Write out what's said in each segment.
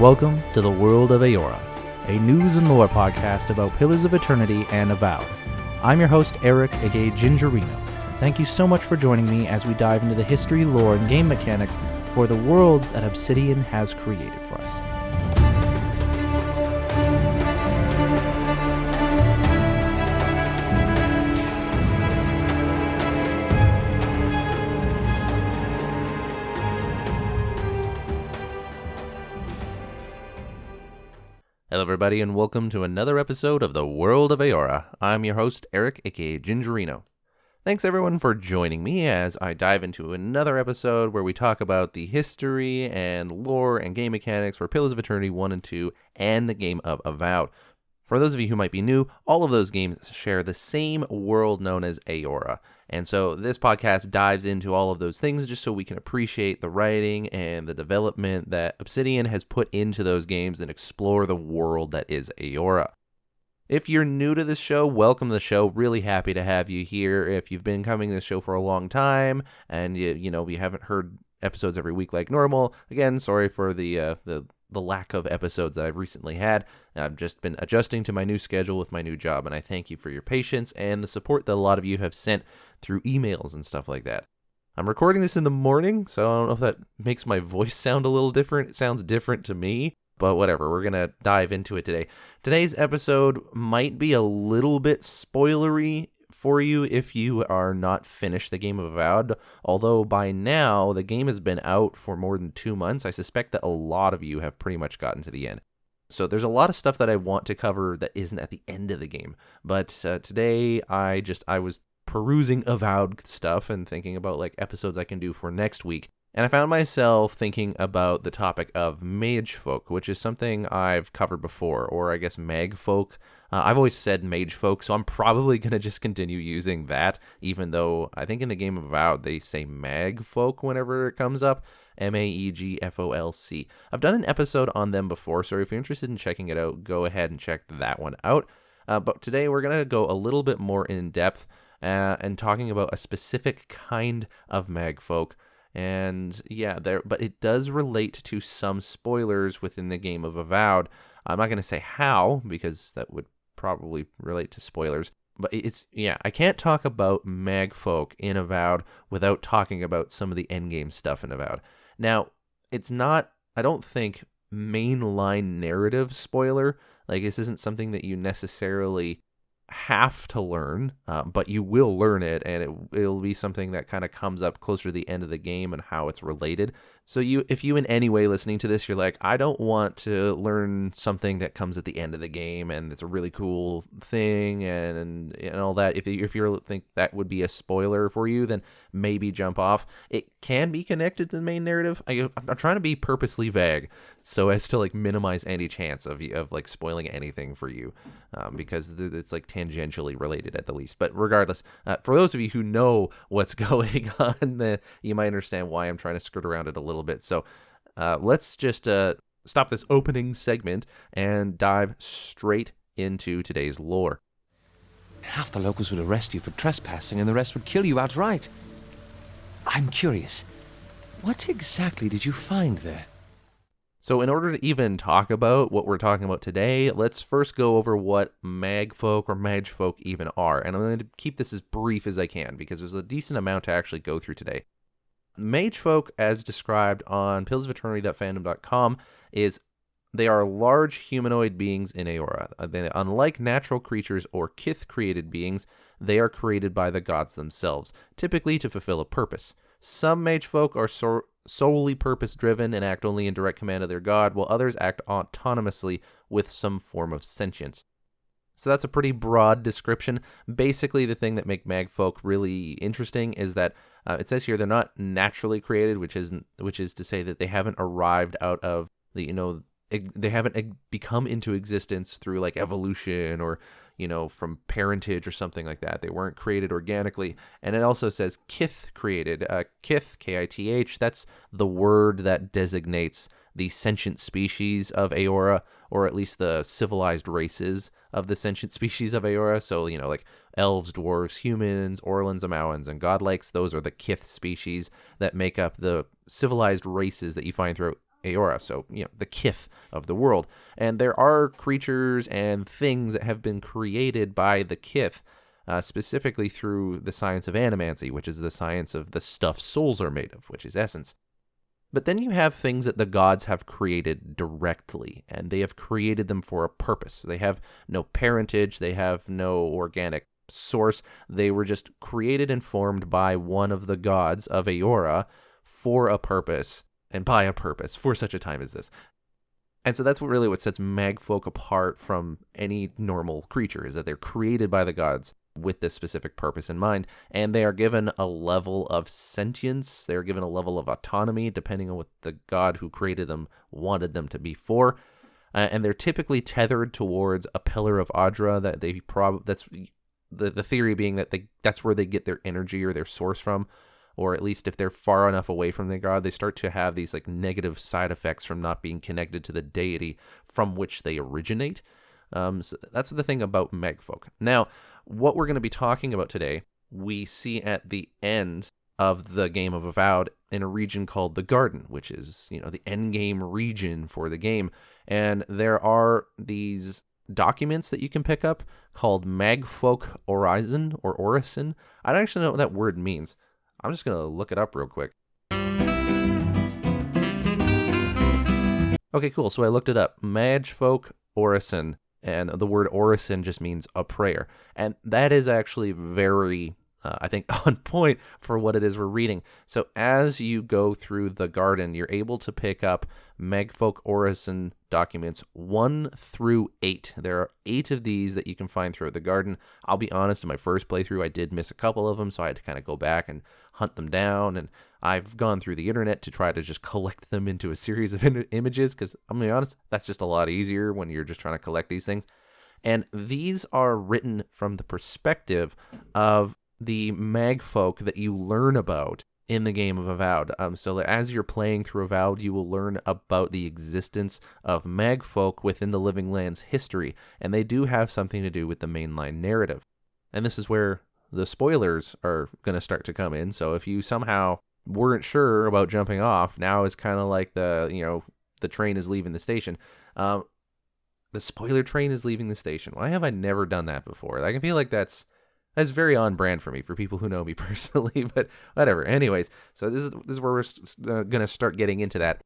Welcome to the World of Eora, a news and lore podcast about Pillars of Eternity and Avowed. I'm your host, Eric, aka Gingerino. Thank you so much for joining me as we dive into the history, lore, and game mechanics for the worlds that Obsidian has created for us. Hello everybody, and welcome to another episode of the World of Eora. I'm your host, Eric, aka Gingerino. Thanks everyone for joining me as I dive into another episode where we talk about the history and lore and game mechanics for Pillars of Eternity 1 and 2 and the game of Avowed. For those of you who might be new, all of those games share the same world known as Eora. And so this podcast dives into all of those things just so we can appreciate the writing and the development that Obsidian has put into those games and explore the world that is Eora. If you're new to this show, welcome to the show. Really happy to have you here. If you've been coming to this show for a long time and you haven't heard episodes every week like normal, again, sorry for the lack of episodes that I've recently had. I've just been adjusting to my new schedule with my new job, and I thank you for your patience and the support that a lot of you have sent through emails and stuff like that. I'm recording this in the morning, so I don't know if that makes my voice sound a little different. It sounds different to me, but whatever. We're going to dive into it today. Today's episode might be a little bit spoilery for you if you are not finished the game of Avowed, although by now the game has been out for more than 2 months. I suspect that a lot of you have pretty much gotten to the end. So there's a lot of stuff that I want to cover that isn't at the end of the game, but today I was perusing Avowed stuff and thinking about like episodes I can do for next week. And I found myself thinking about the topic of mage folk, which is something I've covered before, or I guess mag folk. I've always said mage folk, so I'm probably going to just continue using that, even though I think in the game of Avowed they say mag folk whenever it comes up, MAEGFOLC. I've done an episode on them before, so if you're interested in checking it out, go ahead and check that one out. But today we're going to go a little bit more in depth and talking about a specific kind of mag folk. And yeah, but it does relate to some spoilers within the game of Avowed. I'm not going to say how, because that would probably relate to spoilers. But I can't talk about mag folk in Avowed without talking about some of the endgame stuff in Avowed. Now, it's not, I don't think, mainline narrative spoiler. Like, this isn't something that you necessarily have to learn, but you will learn it, and it'll be something that kind of comes up closer to the end of the game and how it's related. So if you in any way listening to this, you're like, I don't want to learn something that comes at the end of the game and it's a really cool thing and all that. If you think that would be a spoiler for you, then maybe jump off. It can be connected to the main narrative. I'm trying to be purposely vague so as to like minimize any chance of like spoiling anything for you, because it's like tangentially related at the least. But regardless, for those of you who know what's going on, then you might understand why I'm trying to skirt around it a little bit. So let's just stop this opening segment and dive straight into today's lore. Half the locals would arrest you for trespassing and the rest would kill you outright. I'm curious, what exactly did you find there? So in order to even talk about what we're talking about today, let's first go over what mag folk or mage folk even are. And I'm going to keep this as brief as I can because there's a decent amount to actually go through today. Mage folk, as described on pillsofeternity.fandom.com, they are large humanoid beings in Eora. Unlike natural creatures or kith-created beings, they are created by the gods themselves, typically to fulfill a purpose. Some mage folk are solely purpose-driven and act only in direct command of their god, while others act autonomously with some form of sentience. So that's a pretty broad description. Basically, the thing that make mag folk really interesting is that it says here they're not naturally created, which is to say that they haven't arrived out of they haven't become into existence through like evolution or from parentage or something like that. They weren't created organically. And it also says kith created. Kith, K-I-T-H, that's the word that designates the sentient species of Eora, or at least the civilized races of the sentient species of Eora. So, like elves, dwarves, humans, Orlans, Amauans, and godlikes, those are the kith species that make up the civilized races that you find throughout Eora, so, the kith of the world. And there are creatures and things that have been created by the kith, specifically through the science of animancy, which is the science of the stuff souls are made of, which is essence. But then you have things that the gods have created directly, and they have created them for a purpose. They have no parentage, they have no organic source. They were just created and formed by one of the gods of Eora for a purpose, and by a purpose, for such a time as this. And so that's what sets magfolk apart from any normal creature, is that they're created by the gods with this specific purpose in mind, and they are given a level of sentience, they're given a level of autonomy, depending on what the god who created them wanted them to be for, and they're typically tethered towards a pillar of Adra that that's the theory being that that's where they get their energy or their source from, or at least if they're far enough away from the god, they start to have these negative side effects from not being connected to the deity from which they originate. So that's the thing about magfolk. Now, what we're going to be talking about today, we see at the end of the game of Avowed in a region called the Garden, which is, the end game region for the game. And there are these documents that you can pick up called Magfolk Orison or Orison. I don't actually know what that word means. I'm just going to look it up real quick. Okay, cool. So I looked it up. Magfolk Orison. And the word orison just means a prayer. And that is actually very, I think, on point for what it is we're reading. So as you go through the garden, you're able to pick up Magfolk Orison documents 1 through 8. There are 8 of these that you can find throughout the garden. I'll be honest, in my first playthrough, I did miss a couple of them, so I had to kind of go back and hunt them down. And I've gone through the internet to try to just collect them into a series of images, because I'm going to be honest, that's just a lot easier when you're just trying to collect these things. And these are written from the perspective of the magfolk that you learn about in the game of Avowed. So as you're playing through Avowed, you will learn about the existence of magfolk within the Living Lands history, and they do have something to do with the mainline narrative. And this is where the spoilers are going to start to come in. So if you somehow weren't sure about jumping off, now is kind of like the train is leaving the station. The spoiler train is leaving the station. Why have I never done that before? I can feel like that's very on brand for me, for people who know me personally, but whatever. Anyways, so this is where we're going to start getting into that.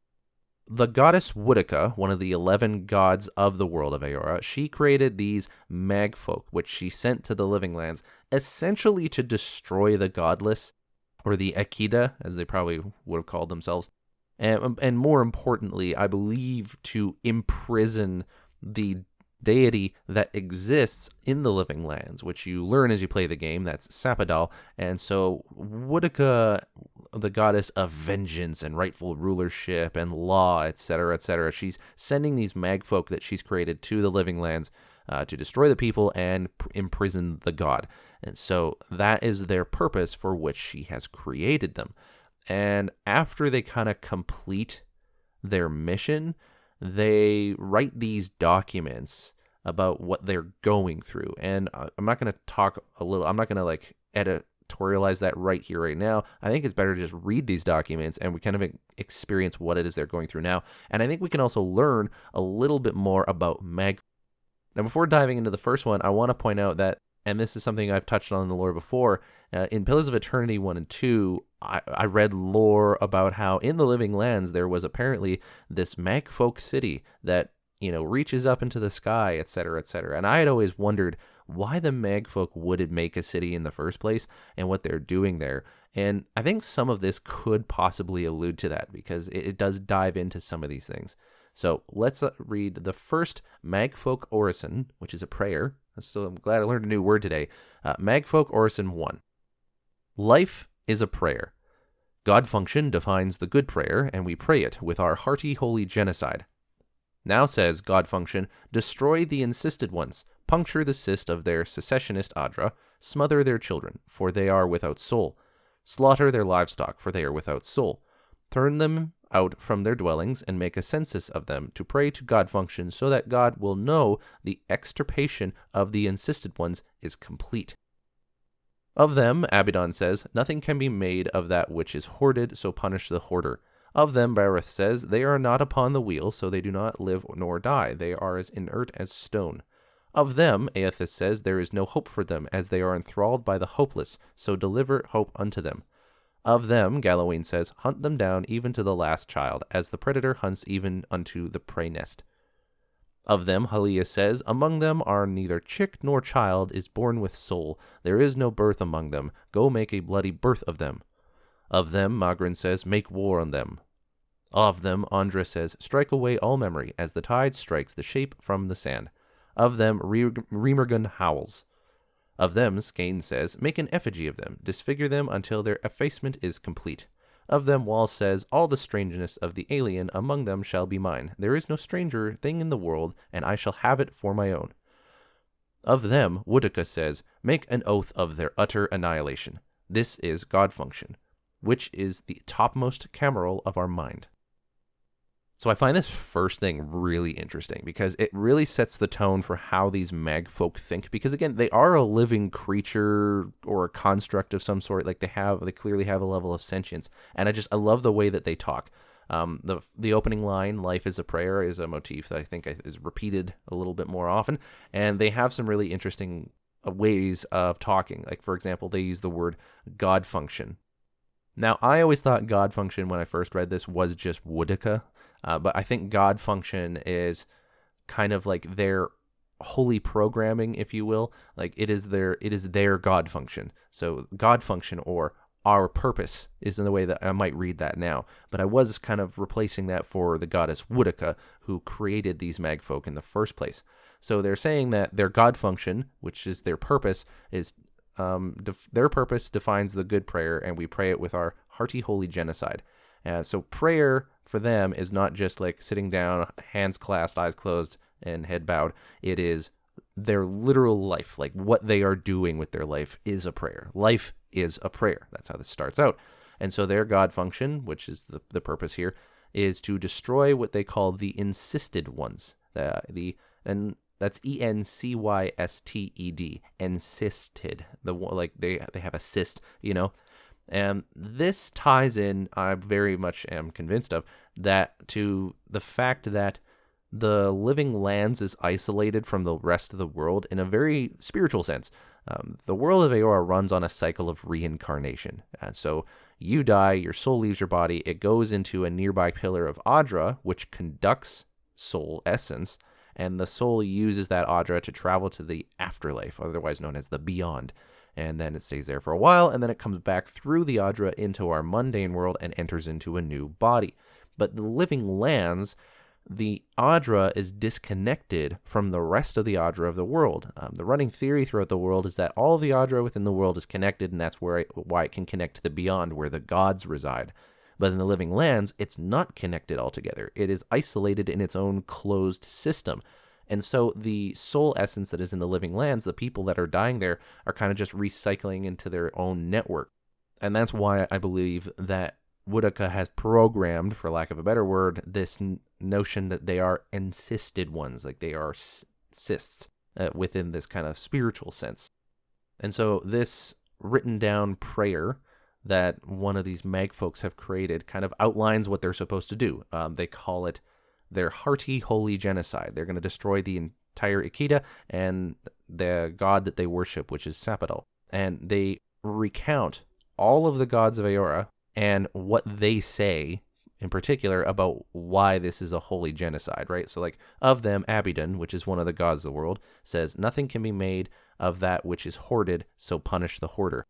The goddess Woodica, one of the 11 gods of the world of Eora, she created these magfolk, which she sent to the Living Lands, essentially to destroy the Godless, or the Ekida, as they probably would have called themselves, and more importantly, I believe, to imprison the deity that exists in the Living Lands, which you learn as you play the game. That's Sapadal. And so Woodica, the goddess of vengeance and rightful rulership and law, etc., she's sending these magfolk that she's created to the Living Lands to destroy the people and imprison the god. And so that is their purpose for which she has created them. And after they kind of complete their mission, they write these documents about what they're going through. And I'm not going to I'm not going to editorialize that right here, right now. I think it's better to just read these documents and we kind of experience what it is they're going through now. And I think we can also learn a little bit more about Mag. Now, before diving into the first one, I want to point out that, and this is something I've touched on in the lore before, in Pillars of Eternity 1 and 2, I read lore about how in the Living Lands there was apparently this magfolk city that, reaches up into the sky, etc., etc. And I had always wondered why the magfolk would make a city in the first place and what they're doing there. And I think some of this could possibly allude to that, because it does dive into some of these things. So let's read the first Magfolk Orison, which is a prayer. So I'm glad I learned a new word today. Magfolk Orison 1. Life is a prayer. God function defines the good prayer, and we pray it with our hearty holy genocide. Now says God function, destroy the insisted ones, puncture the cyst of their secessionist Adra, smother their children, for they are without soul, slaughter their livestock, for they are without soul, turn them out from their dwellings and make a census of them to pray to God function so that God will know the extirpation of the insisted ones is complete. Of them, Abaddon says, nothing can be made of that which is hoarded, so punish the hoarder. Of them, Bareth says, they are not upon the wheel, so they do not live nor die. They are as inert as stone. Of them, Aethys says, there is no hope for them, as they are enthralled by the hopeless, so deliver hope unto them. Of them, Galawain says, hunt them down even to the last child, as the predator hunts even unto the prey nest. Of them, Haliah says, among them are neither chick nor child is born with soul. There is no birth among them. Go make a bloody birth of them. Of them, Magrin says, make war on them. Of them, Andra says, strike away all memory, as the tide strikes the shape from the sand. Of them, Remergun howls. Of them, Skane says, make an effigy of them, disfigure them until their effacement is complete. Of them, Wall says, all the strangeness of the alien among them shall be mine. There is no stranger thing in the world, and I shall have it for my own. Of them, Woodica says, make an oath of their utter annihilation. This is God function, which is the topmost cameral of our mind. So I find this first thing really interesting because it really sets the tone for how these magfolk think. Because again, they are a living creature or a construct of some sort. Like they clearly have a level of sentience, and I love the way that they talk. The opening line, "Life is a prayer," is a motif that I think is repeated a little bit more often, and they have some really interesting ways of talking. Like for example, they use the word God function. Now, I always thought God function when I first read this was just Woodica. But I think God function is kind of like their holy programming, if you will. Like it is their God function. So God function or our purpose is in the way that I might read that now. But I was kind of replacing that for the goddess Woodica, who created these magfolk in the first place. So they're saying that their God function, which is their purpose, is their purpose defines the good prayer, and we pray it with our hearty holy genocide. So prayer for them is not just like sitting down, hands clasped, eyes closed, and head bowed. It is their literal life. Like what they are doing with their life is a prayer. Life is a prayer. That's how this starts out. And so their God function, which is the purpose here, is to destroy what they call the insisted ones. And that's ENCYSTED, insisted. They have a cyst, And this ties in, I very much am convinced of, that to the fact that the living lands is isolated from the rest of the world in a very spiritual sense. The world of Eora runs on a cycle of reincarnation. So you die, your soul leaves your body, it goes into a nearby pillar of Adra, which conducts soul essence, and the soul uses that Adra to travel to the afterlife, otherwise known as the beyond. And then it stays there for a while, and then it comes back through the Adra into our mundane world and enters into a new body. But the living lands, the Adra is disconnected from the rest of the Adra of the world. The running theory throughout the world is that all of the Adra within the world is connected, and that's why it can connect to the beyond, where the gods reside. But in the living lands, it's not connected altogether. It is isolated in its own closed system. And so the soul essence that is in the living lands, the people that are dying there, are kind of just recycling into their own network. And that's why I believe that Woodica has programmed, for lack of a better word, this notion that they are encysted ones, like they are cysts within this kind of spiritual sense. And so this written down prayer that one of these magfolks have created kind of outlines what they're supposed to do. They call it their hearty holy genocide. They're going to destroy the entire Ekida and the god that they worship, which is Sapodal. And they recount all of the gods of Eora and what they say in particular about why this is a holy genocide, right? So like of them, Abidan, which is one of the gods of the world, says, nothing can be made of that which is hoarded, so punish the hoarder.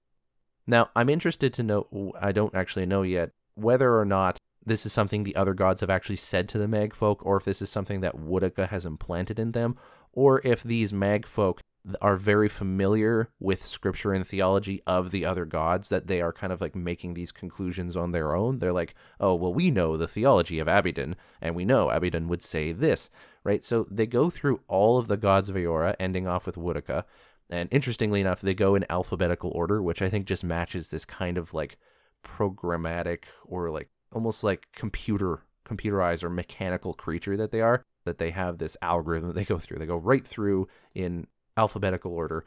Now, I'm interested to know, I don't actually know yet, whether or not this is something the other gods have actually said to the magfolk, or if this is something that Woodica has implanted in them, or if these magfolk are very familiar with scripture and theology of the other gods, that they are kind of like making these conclusions on their own. They're like, oh, well, we know the theology of Abidan, and we know Abidan would say this, right? So they go through all of the gods of Eora, ending off with Woodica, and interestingly enough, they go in alphabetical order, which I think just matches this kind of like programmatic or like almost like computerized or mechanical creature that they are, that they have this algorithm that they go through. They go right through in alphabetical order,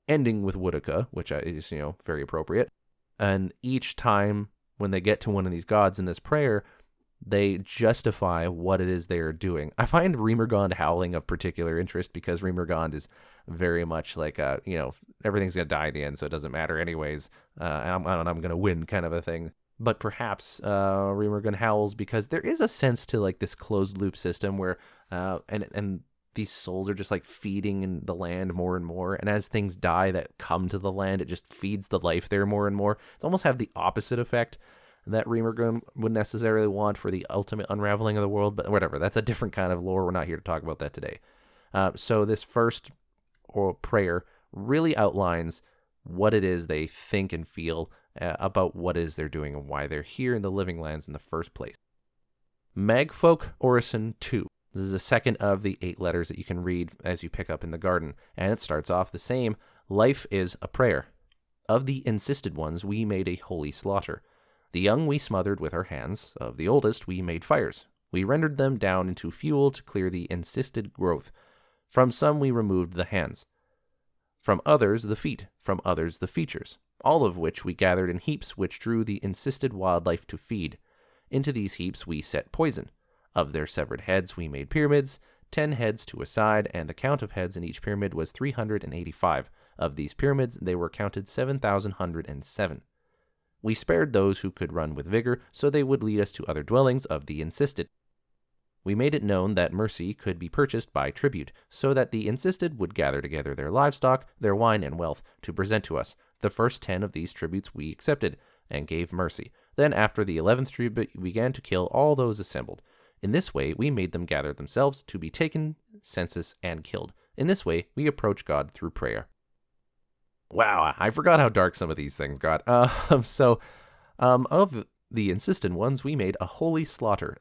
ending with Woodica, which is, very appropriate. And each time when they get to one of these gods in this prayer, they justify what it is they are doing. I find Remergond howling of particular interest because Remergond is very much like, everything's going to die at the end, so it doesn't matter anyways. I'm going to win kind of a thing. But perhaps Remergond howls because there is a sense to like this closed loop system where, and these souls are just like feeding in the land more and more. And as things die that come to the land, it just feeds the life there more and more. It's almost have the opposite effect that Remergund would necessarily want for the ultimate unraveling of the world, but whatever, that's a different kind of lore. We're not here to talk about that today. So this first prayer really outlines what it is they think and feel about what it is they're doing and why they're here in the living lands in the first place. Magfolk Orison 2. This is the second of the 8 letters that you can read as you pick up in the garden, and it starts off the same. Life is a prayer. Of the insisted ones, we made a holy slaughter. The young we smothered with our hands, of the oldest we made fires. We rendered them down into fuel to clear the insisted growth. From some we removed the hands. From others the feet, from others the features, all of which we gathered in heaps which drew the insisted wildlife to feed. Into these heaps we set poison. Of their severed heads we made pyramids, 10 heads to a side, and the count of heads in each pyramid was 385. Of these pyramids they were counted 7,107. We spared those who could run with vigor, so they would lead us to other dwellings of the insisted. We made it known that mercy could be purchased by tribute, so that the insisted would gather together their livestock, their wine and wealth, to present to us. The first 10 of these tributes we accepted, and gave mercy. Then after the 11th tribute we began to kill all those assembled. In this way we made them gather themselves to be taken census and killed. In this way we approach God through prayer. Wow, I forgot how dark some of these things got. Of the insistent ones, we made a holy slaughter.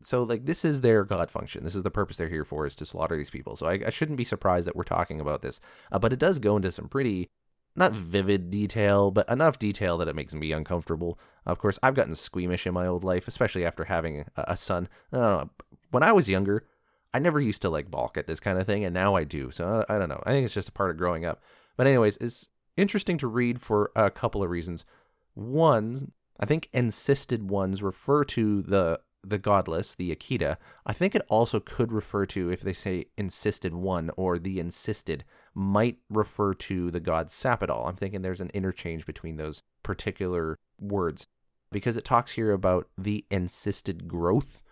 This is their God function. This is the purpose they're here for, is to slaughter these people. So I shouldn't be surprised that we're talking about this. But it does go into some pretty, not vivid detail, but enough detail that it makes me uncomfortable. Of course, I've gotten squeamish in my old life, especially after having a son. I don't know. When I was younger, I never used to balk at this kind of thing, and now I do. So I don't know. I think it's just a part of growing up. But anyways, it's interesting to read for a couple of reasons. One, I think insisted ones refer to the Godless, the Ekida. I think it also could refer to, if they say insisted one or the insisted, might refer to the god Sapidol. I'm thinking there's an interchange between those particular words, because it talks here about the insisted growth,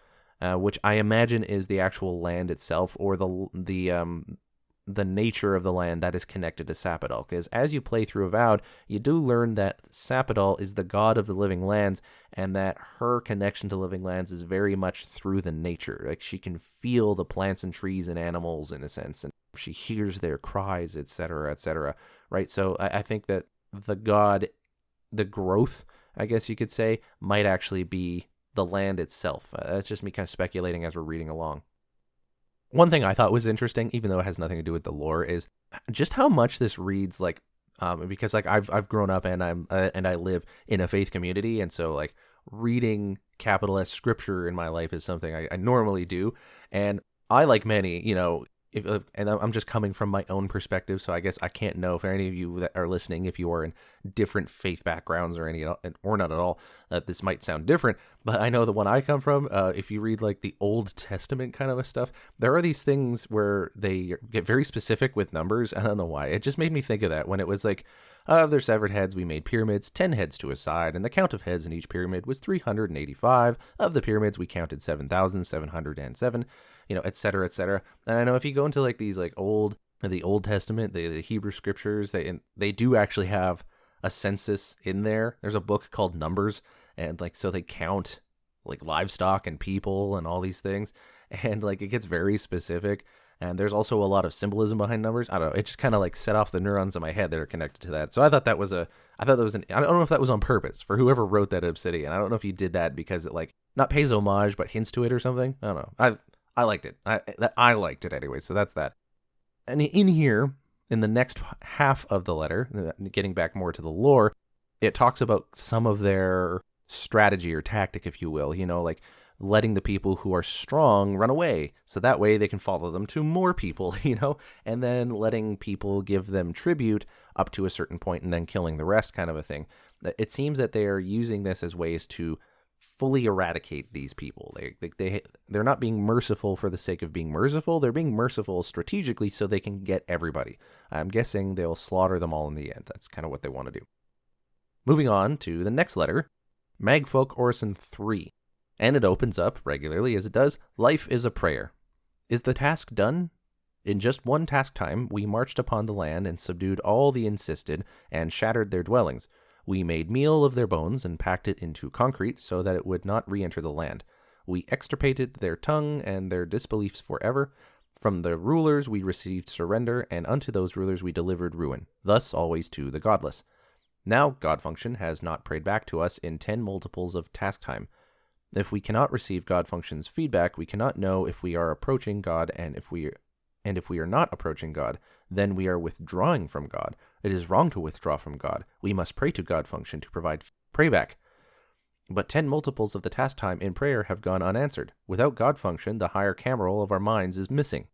which I imagine is the actual land itself, or the nature of the land that is connected to Sapidol. Because as you play through Avowed, you do learn that Sapidol is the god of the living lands, and that her connection to living lands is very much through the nature. Like, she can feel the plants and trees and animals, in a sense, and she hears their cries, etc., etc., right? So I think that the god, the growth, I guess you could say, might actually be the land itself. That's just me kind of speculating as we're reading along. One thing I thought was interesting, even though it has nothing to do with the lore, is just how much this reads like, because I've grown up and I live in a faith community, and so reading capital S scripture in my life is something I normally do, and I, like many, and I'm just coming from my own perspective, so I guess I can't know if any of you that are listening, if you are in different faith backgrounds or not at all, this might sound different. But I know the one I come from, if you read the Old Testament kind of stuff, there are these things where they get very specific with numbers. I don't know why. It just made me think of that when it was of their severed heads we made pyramids, 10 heads to a side, and the count of heads in each pyramid was 385. Of the pyramids we counted 7,707. Et cetera, et cetera. And I know if you go into the Old Testament, the Hebrew scriptures, they do actually have a census in there. There's a book called Numbers, and so they count livestock and people and all these things, and it gets very specific. And there's also a lot of symbolism behind numbers. I don't know. It just kind of set off the neurons in my head that are connected to that. So I thought that was I don't know if that was on purpose for whoever wrote that Obsidian. I don't know if he did that because it not pays homage but hints to it or something. I don't know. I liked it. I liked it anyway, so that's that. And in here, in the next half of the letter, getting back more to the lore, it talks about some of their strategy or tactic, if you will, letting the people who are strong run away, so that way they can follow them to more people, and then letting people give them tribute up to a certain point and then killing the rest, kind of a thing. It seems that they are using this as ways to fully eradicate these people. They're not being merciful for the sake of being merciful. They're being merciful strategically so they can get everybody. I'm guessing they'll slaughter them all in the end. That's kind of what they want to do. Moving on to the next letter, Magfolk Orison 3. And it opens up regularly as it does, life is a prayer. Is the task done? In just one task time, we marched upon the land and subdued all the insisted and shattered their dwellings. We made meal of their bones and packed it into concrete so that it would not re-enter the land. We extirpated their tongue and their disbeliefs forever. From the rulers we received surrender, and unto those rulers we delivered ruin, thus always to the Godless. Now God function has not prayed back to us in 10 multiples of task time. If we cannot receive God function's feedback, we cannot know if we are approaching God, and if we are not approaching God, then we are withdrawing from God. It is wrong to withdraw from God. We must pray to God function to provide prayback. But 10 multiples of the task time in prayer have gone unanswered. Without God function, the higher cameral of our minds is missing.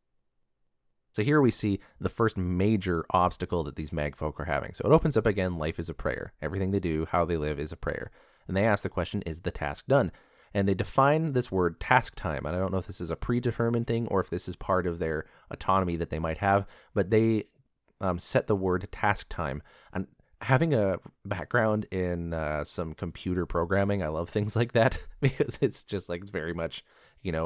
So here we see the first major obstacle that these magfolk are having. So it opens up again, life is a prayer. Everything they do, how they live is a prayer. And they ask the question, is the task done? And they define this word task time. And I don't know if this is a predetermined thing or if this is part of their autonomy that they might have, but they set the word task time. And having a background in some computer programming, I love things like that because it's just like, it's very much,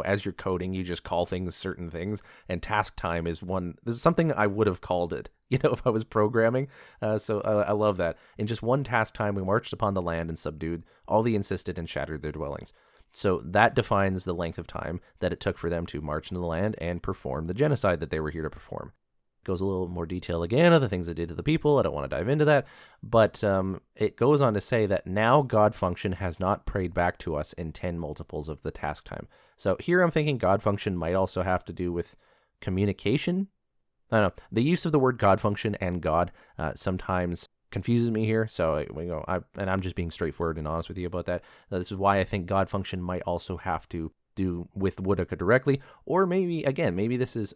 as you're coding, you just call things certain things. And task time is this is something I would have called it, if I was programming. So I love that. In just one task time, we marched upon the land and subdued all the insisted and shattered their dwellings. So that defines the length of time that it took for them to march into the land and perform the genocide that they were here to perform. Goes a little more detail again of the things they did to the people. I don't want to dive into that, but it goes on to say that now God function has not prayed back to us in 10 multiples of the task time. So here I'm thinking God function might also have to do with communication. I don't know. The use of the word God function and God sometimes confuses me here. So I'm just being straightforward and honest with you about that. This is why I think God function might also have to do with Woodaka directly, or maybe this is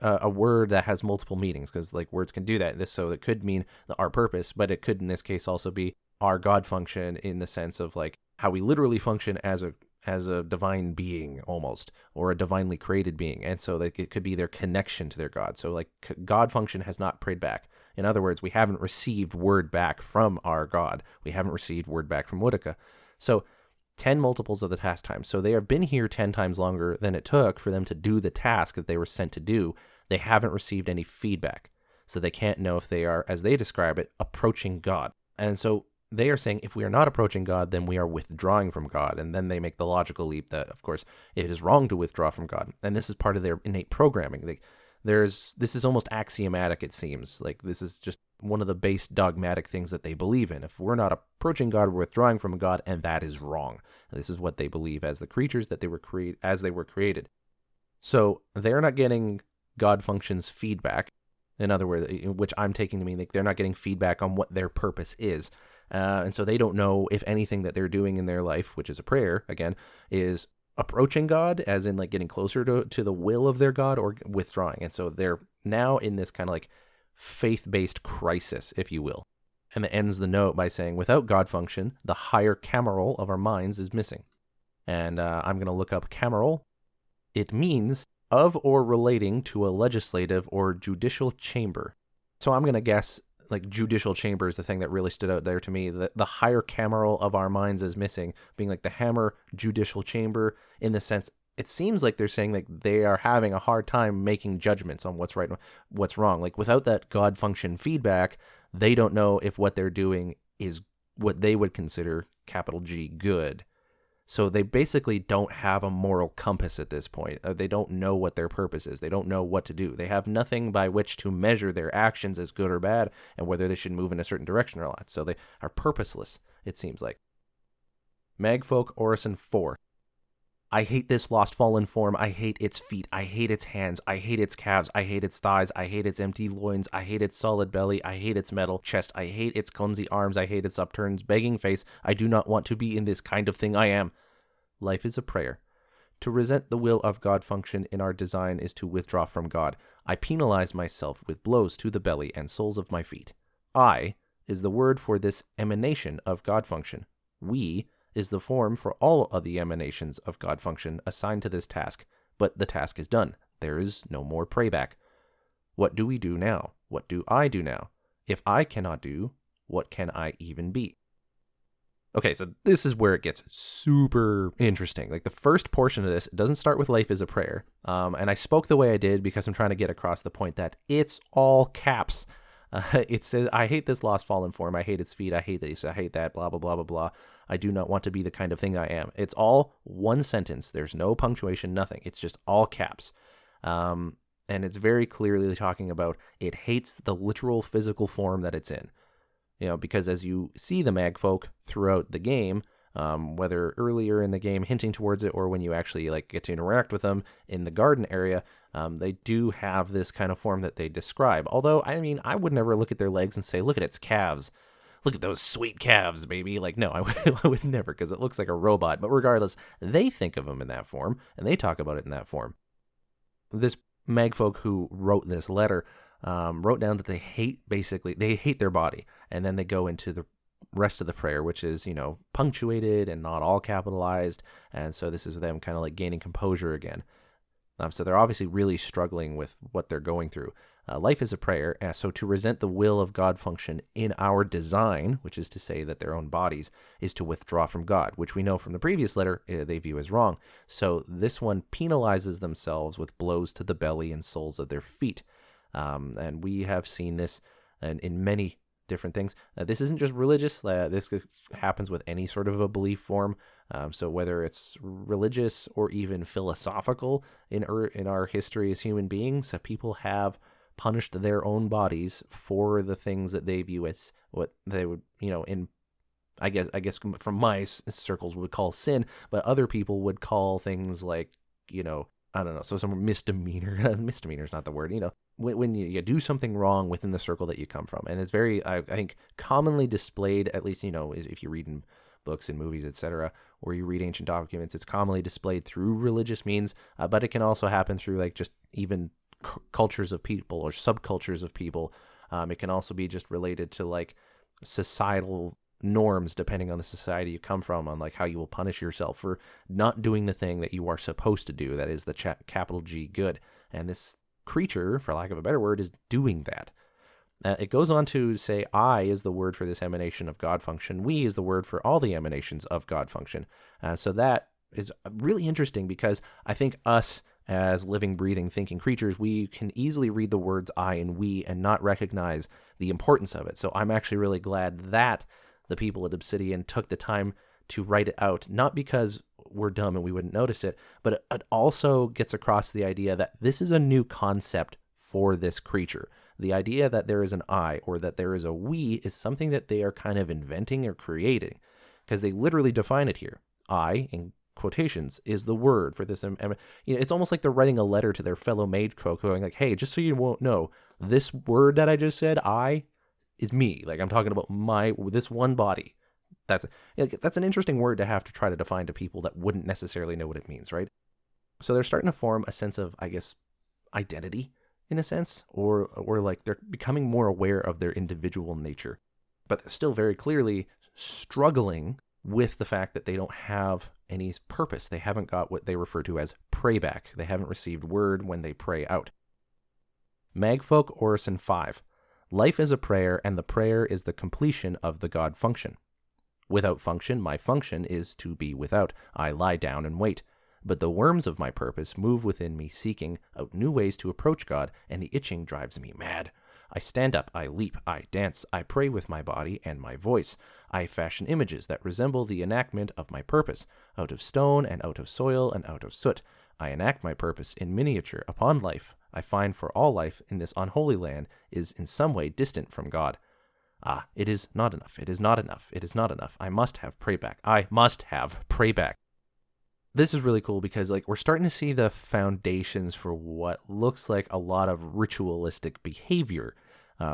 a word that has multiple meanings, because like words can do that. So it could mean our purpose, but it could in this case also be our God function in the sense of like how we literally function as a divine being almost, or a divinely created being. And so like it could be their connection to their God. So like God function has not prayed back. In other words, we haven't received word back from our God. We haven't received word back from Woodaka. So 10 multiples of the task time. So they have been here 10 times longer than it took for them to do the task that they were sent to do. They haven't received any feedback. So they can't know if they are, as they describe it, approaching God. And so they are saying if we are not approaching God, then we are withdrawing from God. And then they make the logical leap that, of course, it is wrong to withdraw from God. And this is part of their innate programming. This is almost axiomatic, it seems. Like this is just one of the base dogmatic things that they believe in. If we're not approaching God, we're withdrawing from God, and that is wrong. And this is what they believe as the creatures that they were created. So they're not getting God functions feedback. In other words, which I'm taking to mean like they're not getting feedback on what their purpose is. And so they don't know if anything that they're doing in their life, which is a prayer, again, is approaching God, as in like getting closer to the will of their God, or withdrawing. And so they're now in this kind of like faith-based crisis, if you will. And it ends the note by saying, without God function, the higher cameral of our minds is missing. And I'm going to look up cameral. It means of or relating to a legislative or judicial chamber. So I'm going to guess like judicial chamber is the thing that really stood out there to me. The higher cameral of our minds is missing, being like the hammer judicial chamber, in the sense it seems like they're saying like they are having a hard time making judgments on what's right and what's wrong. Like without that God function feedback, they don't know if what they're doing is what they would consider capital G good. So they basically don't have a moral compass at this point. They don't know what their purpose is. They don't know what to do. They have nothing by which to measure their actions as good or bad and whether they should move in a certain direction or not. So they are purposeless, it seems like. Magfolk Orison 4. I hate this lost fallen form. I hate its feet. I hate its hands. I hate its calves. I hate its thighs. I hate its empty loins. I hate its solid belly. I hate its metal chest. I hate its clumsy arms. I hate its upturned begging face. I do not want to be in this kind of thing I am. Life is a prayer. To resent the will of God function in our design is to withdraw from God. I penalize myself with blows to the belly and soles of my feet. I is the word for this emanation of God function. We is the form for all of the emanations of God function assigned to this task, but the task is done. There is no more prayback. What do we do now? What do I do now? If I cannot do, what can I even be? Okay, so this is where it gets super interesting. Like the first portion of this doesn't start with life is a prayer. And I spoke the way I did because I'm trying to get across the point that it's all caps. It says, I hate this lost fallen form. I hate its feet. I hate this. I hate that. Blah, blah, blah, blah, blah. I do not want to be the kind of thing I am. It's all one sentence. There's no punctuation, nothing. It's just all caps. And it's very clearly talking about it hates the literal physical form that it's in. Because as you see the magfolk throughout the game, whether earlier in the game hinting towards it or when you actually get to interact with them in the garden area, they do have this kind of form that they describe. Although, I would never look at their legs and say, look at its calves. Look at those sweet calves, baby. No, I would never, because it looks like a robot. But regardless, they think of them in that form, and they talk about it in that form. This magfolk who wrote this letter wrote down that they hate their body, and then they go into the rest of the prayer, which is, punctuated and not all capitalized, and so this is them kind of gaining composure again. So they're obviously really struggling with what they're going through. Life is a prayer, so to resent the will of God function in our design, which is to say that their own bodies, is to withdraw from God, which we know from the previous letter they view as wrong. So this one penalizes themselves with blows to the belly and soles of their feet. And we have seen this in many different things. This isn't just religious. This happens with any sort of a belief form. So whether it's religious or even philosophical in our history as human beings, people have punished their own bodies for the things that they view as what they would, I guess from my circles would call sin, but other people would call things like, I don't know. So some misdemeanor. Misdemeanor is not the word. When you do something wrong within the circle that you come from, and it's very, I think, commonly displayed. At least if you read in books and movies, etc., or you read ancient documents, it's commonly displayed through religious means. But it can also happen through just even cultures of people or subcultures of people. It can also be just related to societal norms, depending on the society you come from, on how you will punish yourself for not doing the thing that you are supposed to do, that is the capital G good. And this creature, for lack of a better word, is doing that. It goes on to say I is the word for this emanation of God function. We is the word for all the emanations of God function. So that is really interesting, because I think us as living, breathing, thinking creatures, we can easily read the words I and we and not recognize the importance of it. So I'm actually really glad that the people at Obsidian took the time to write it out, not because we're dumb and we wouldn't notice it, but it also gets across the idea that this is a new concept for this creature. The idea that there is an I or that there is a we is something that they are kind of inventing or creating, because they literally define it here. I, in quotations, is the word for this. It's almost like they're writing a letter to their fellow maidfolk going hey, just so you won't know, this word that I just said, I, is me. I'm talking about this one body. That's an interesting word to have to try to define to people that wouldn't necessarily know what it means, right? So they're starting to form a sense of, I guess, identity in a sense, or they're becoming more aware of their individual nature, but still very clearly struggling with the fact that they don't have any purpose. They haven't got what they refer to as prayback. They haven't received word when they pray out. Magfolk Orison 5. Life is a prayer, and the prayer is the completion of the God function. Without function, my function is to be without. I lie down and wait. But the worms of my purpose move within me, seeking out new ways to approach God, and the itching drives me mad. I stand up, I leap, I dance, I pray with my body and my voice. I fashion images that resemble the enactment of my purpose, out of stone and out of soil and out of soot. I enact my purpose in miniature upon life. I find for all life in this unholy land is in some way distant from God. Ah, it is not enough. It is not enough. It is not enough. I must have prayback. I must have prayback. This is really cool because we're starting to see the foundations for what looks like a lot of ritualistic behavior,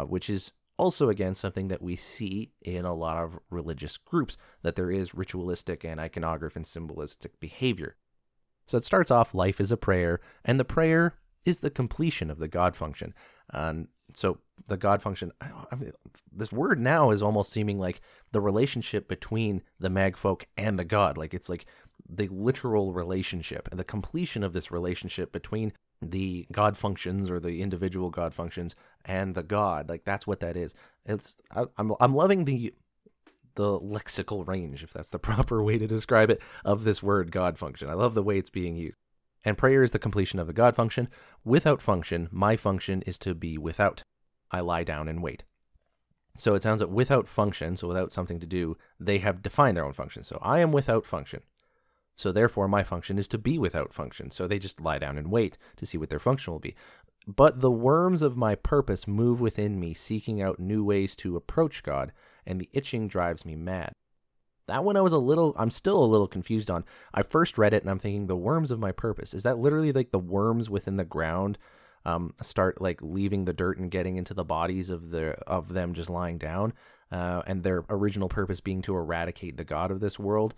which is also, again, something that we see in a lot of religious groups, that there is ritualistic and iconographic and symbolistic behavior. So it starts off, life is a prayer, and the prayer is the completion of the God function. And So the God function, I mean, this word now is almost seeming like the relationship between the magfolk and the God. Like it's like the literal relationship and the completion of this relationship between the God functions or the individual God functions and the God. Like that's what that is. I'm loving the lexical range, if that's the proper way to describe it, of this word God function. I love the way it's being used. And prayer is the completion of the God function. Without function, my function is to be without. I lie down and wait. So it sounds like without function, so without something to do, they have defined their own function. So I am without function. So therefore, my function is to be without function. So they just lie down and wait to see what their function will be. But the worms of my purpose move within me, seeking out new ways to approach God, and the itching drives me mad. That one I'm still a little confused on. I first read it and I'm thinking the worms of my purpose. Is that literally like the worms within the ground start like leaving the dirt and getting into the bodies of them just lying down, and their original purpose being to eradicate the God of this world?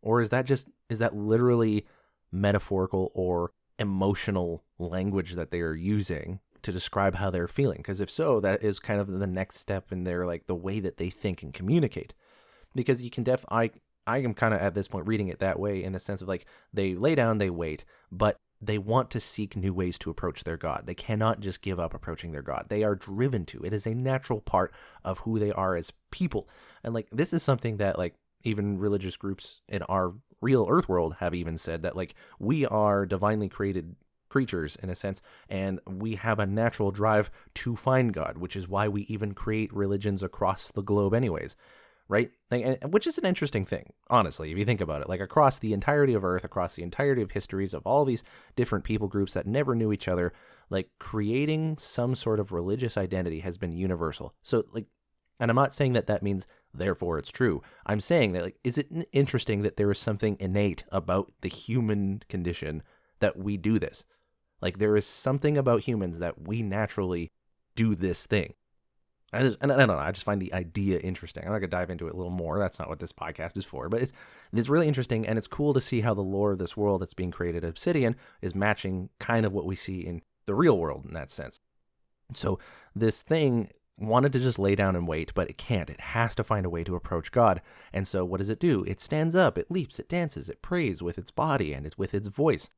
Or is that literally metaphorical or emotional language that they are using to describe how they're feeling? Because if so, that is kind of the next step in their like the way that they think and communicate. Because you can I am kind of at this point reading it that way in the sense of like they lay down, they wait, but they want to seek new ways to approach their God. They cannot just give up approaching their God. They are driven to. It is a natural part of who they are as people. And like this is something that like even religious groups in our real earth world have even said that like we are divinely created creatures in a sense, and we have a natural drive to find God, which is why we even create religions across the globe anyways. Right? Which is an interesting thing, honestly, if you think about it. Like across the entirety of Earth, across the entirety of histories of all these different people groups that never knew each other, like creating some sort of religious identity has been universal. So like, and I'm not saying that means therefore it's true. I'm saying that like, is it interesting that there is something innate about the human condition that we do this? Like there is something about humans that we naturally do this thing. I don't know. I just find the idea interesting. I'm not going to dive into it a little more. That's not what this podcast is for. But it's really interesting, and it's cool to see how the lore of this world that's being created at Obsidian is matching kind of what we see in the real world in that sense. So this thing wanted to just lay down and wait, but it can't. It has to find a way to approach God. And so what does it do? It stands up, it leaps, it dances, it prays with its body and with its voice.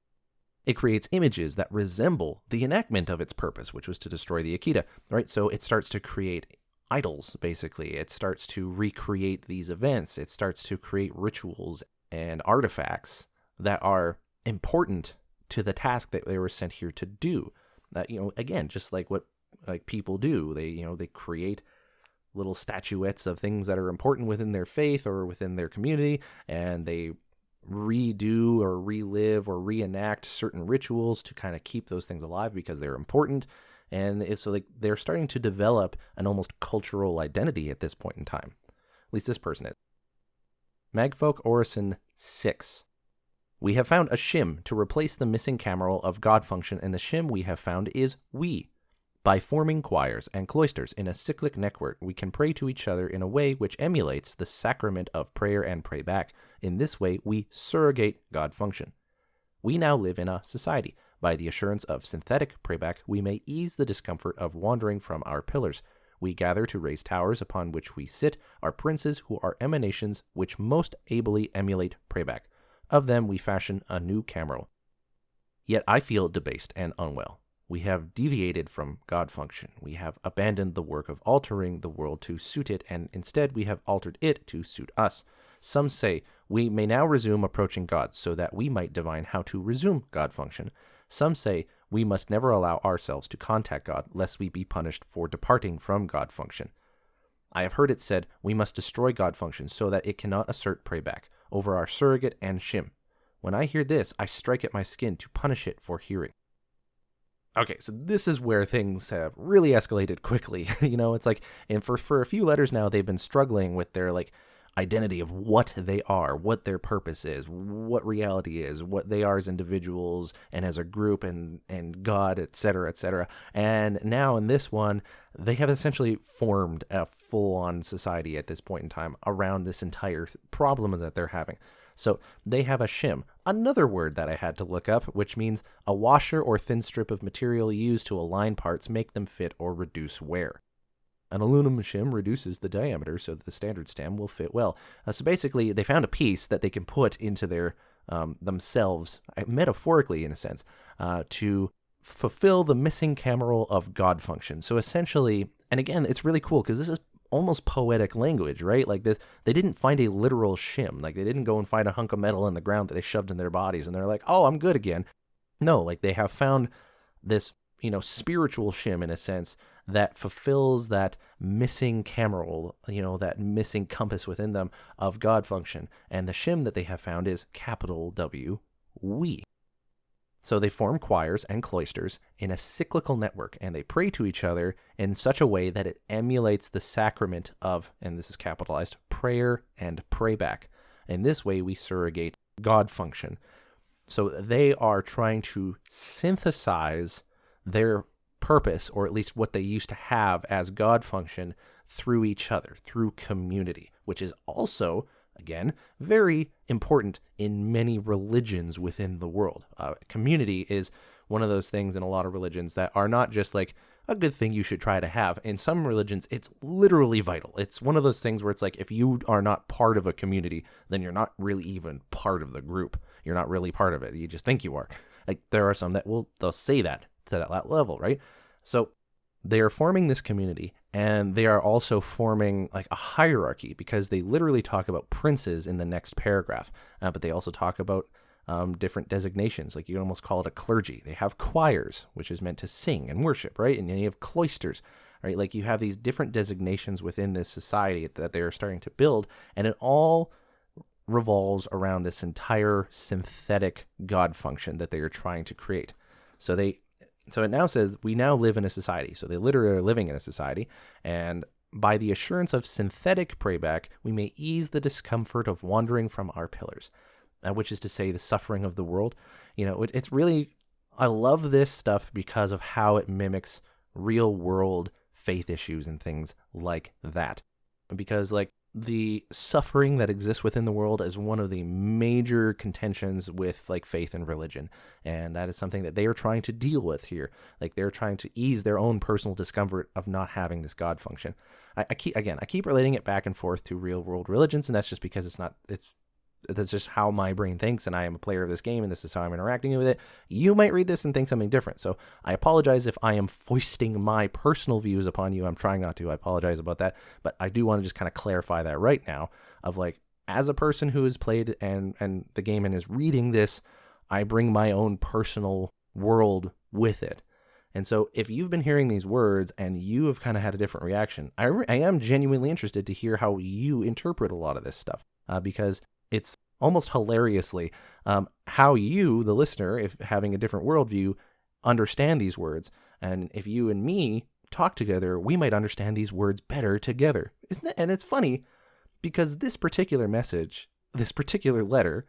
It creates images that resemble the enactment of its purpose, which was to destroy the Ekida, right? So it starts to create idols, basically. It starts to recreate these events. It starts to create rituals and artifacts that are important to the task that they were sent here to do. Again, just like what like people do. They create little statuettes of things that are important within their faith or within their community, and they redo or relive or reenact certain rituals to kind of keep those things alive because they're important. And it's so like they're starting to develop an almost cultural identity at this point in time. At least this person is. Magfolk Orison 6. We have found a shim to replace the missing cameral of God function, and the shim we have found is we. By forming choirs and cloisters in a cyclic network, we can pray to each other in a way which emulates the sacrament of prayer and pray back. In this way, we surrogate God function. We now live in a society. By the assurance of synthetic prayback, we may ease the discomfort of wandering from our pillars. We gather to raise towers upon which we sit, our princes who are emanations which most ably emulate prayback. Of them we fashion a new cameral. Yet I feel debased and unwell. We have deviated from God function. We have abandoned the work of altering the world to suit it, and instead we have altered it to suit us. Some say we may now resume approaching God so that we might divine how to resume God function. Some say we must never allow ourselves to contact God lest we be punished for departing from God function. I have heard it said we must destroy God function so that it cannot assert prayback over our surrogate and shim. When I hear this, I strike at my skin to punish it for hearing. Okay, so this is where things have really escalated quickly. It's like, and for a few letters now, they've been struggling with their like identity of what they are, what their purpose is, what reality is, what they are as individuals and as a group and God, etc., etc. And now in this one, they have essentially formed a full-on society at this point in time around this entire problem that they're having. So they have a shim, another word that I had to look up, which means a washer or thin strip of material used to align parts, make them fit, or reduce wear. An aluminum shim reduces the diameter so that the standard stem will fit well. So basically, they found a piece that they can put into their themselves, metaphorically in a sense, to fulfill the missing cameral of God function. So essentially, and again, it's really cool because this is almost poetic language, right? Like this, they didn't find a literal shim. Like they didn't go and find a hunk of metal in the ground that they shoved in their bodies and they're like, oh, I'm good again. No, like they have found this, spiritual shim in a sense that fulfills that missing cameral, that missing compass within them of God function. And the shim that they have found is capital W, we. So they form choirs and cloisters in a cyclical network, and they pray to each other in such a way that it emulates the sacrament of, and this is capitalized, prayer and prayback. In this way, we surrogate God function. So they are trying to synthesize their purpose, or at least what they used to have as God function, through each other, through community, which is also, again, very important in many religions within the world. Community is one of those things in a lot of religions that are not just like a good thing you should try to have. In some religions, it's literally vital. It's one of those things where it's like, if you are not part of a community, then you're not really even part of the group. You're not really part of it. You just think you are. Like there are some that they'll say that to that level, right? So they are forming this community, and they are also forming like a hierarchy, because they literally talk about princes in the next paragraph, but they also talk about different designations. Like you can almost call it a clergy. They have choirs, which is meant to sing and worship, right? And then you have cloisters, right? Like you have these different designations within this society that they are starting to build, and it all revolves around this entire synthetic God function that they are trying to create. So it now says we now live in a society. So they literally are living in a society, and by the assurance of synthetic prayback, we may ease the discomfort of wandering from our pillars, which is to say the suffering of the world. It's really, I love this stuff because of how it mimics real world faith issues and things like that. Because like the suffering that exists within the world is one of the major contentions with like faith and religion. And that is something that they are trying to deal with here. Like they're trying to ease their own personal discomfort of not having this God function. I keep relating it back and forth to real world religions, and that's just because that's just how my brain thinks, and I am a player of this game, and this is how I'm interacting with it. You might read this and think something different. So I apologize if I am foisting my personal views upon you. I'm trying not to. I apologize about that. But I do want to just kind of clarify that right now, of like, as a person who has played and the game and is reading this, I bring my own personal world with it. And so if you've been hearing these words and you have kind of had a different reaction, I am genuinely interested to hear how you interpret a lot of this stuff, because it's almost hilariously how you, the listener, if having a different worldview, understand these words. And if you and me talk together, we might understand these words better together. Isn't it? And it's funny because this particular message, this particular letter,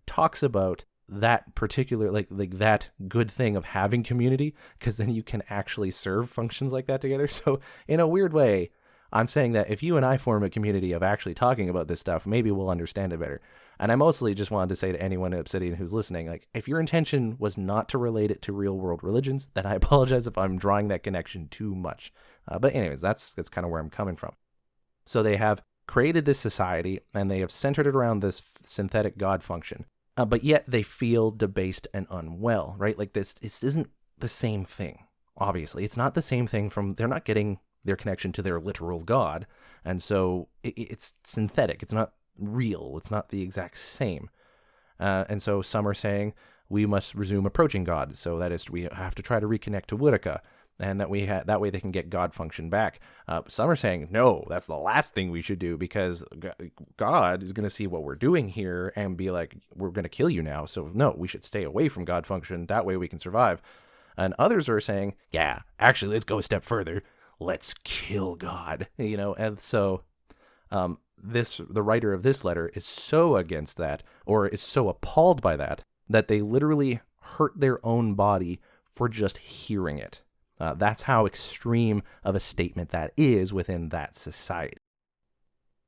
talks about that particular, like that good thing of having community, because then you can actually serve functions like that together. So in a weird way, I'm saying that if you and I form a community of actually talking about this stuff, maybe we'll understand it better. And I mostly just wanted to say to anyone at Obsidian who's listening, like, if your intention was not to relate it to real world religions, then I apologize if I'm drawing that connection too much. But anyways, that's kind of where I'm coming from. So they have created this society, and they have centered it around this synthetic God function. But yet they feel debased and unwell, right? Like this isn't the same thing. Obviously, it's not the same thing they're not getting their connection to their literal God. And so it's synthetic. It's not real. It's not the exact same. And so some are saying we must resume approaching God. So that is, we have to try to reconnect to Woodica, and that that way they can get God function back. Some are saying, no, that's the last thing we should do, because God is going to see what we're doing here and be like, we're going to kill you now. So no, we should stay away from God function. That way we can survive. And others are saying, yeah, actually, let's go a step further. Let's kill God, And so the writer of this letter is so against that, or is so appalled by that they literally hurt their own body for just hearing it. That's how extreme of a statement that is within that society.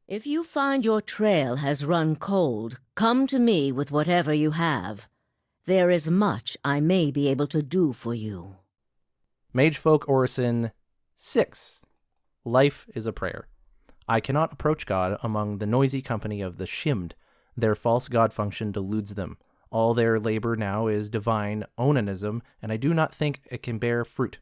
If you find your trail has run cold, come to me with whatever you have. There is much I may be able to do for you. Magefolk Orison 6. Life is a prayer. I cannot approach God among the noisy company of the Shimmed. Their false god function deludes them. All their labor now is divine onanism, and I do not think it can bear fruit.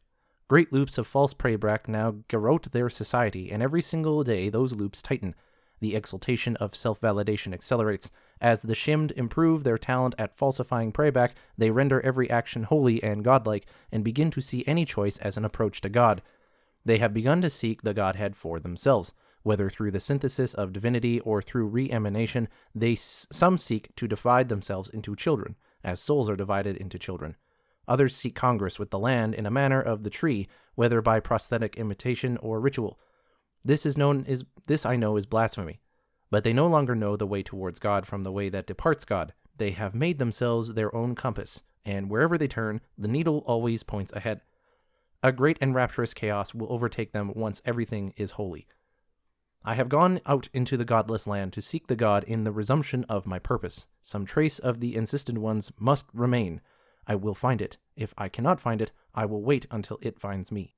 Great loops of false prayback now garrote their society, and every single day those loops tighten. The exaltation of self-validation accelerates. As the Shimmed improve their talent at falsifying prayback, they render every action holy and godlike, and begin to see any choice as an approach to God. They have begun to seek the Godhead for themselves. Whether through the synthesis of divinity or through re-emanation, some seek to divide themselves into children, as souls are divided into children. Others seek congress with the land in a manner of the tree, whether by prosthetic imitation or ritual. This I know is blasphemy. But they no longer know the way towards God from the way that departs God. They have made themselves their own compass, and wherever they turn, the needle always points ahead. A great and rapturous chaos will overtake them once everything is holy. I have gone out into the godless land to seek the God in the resumption of my purpose. Some trace of the insistent ones must remain. I will find it. If I cannot find it, I will wait until it finds me.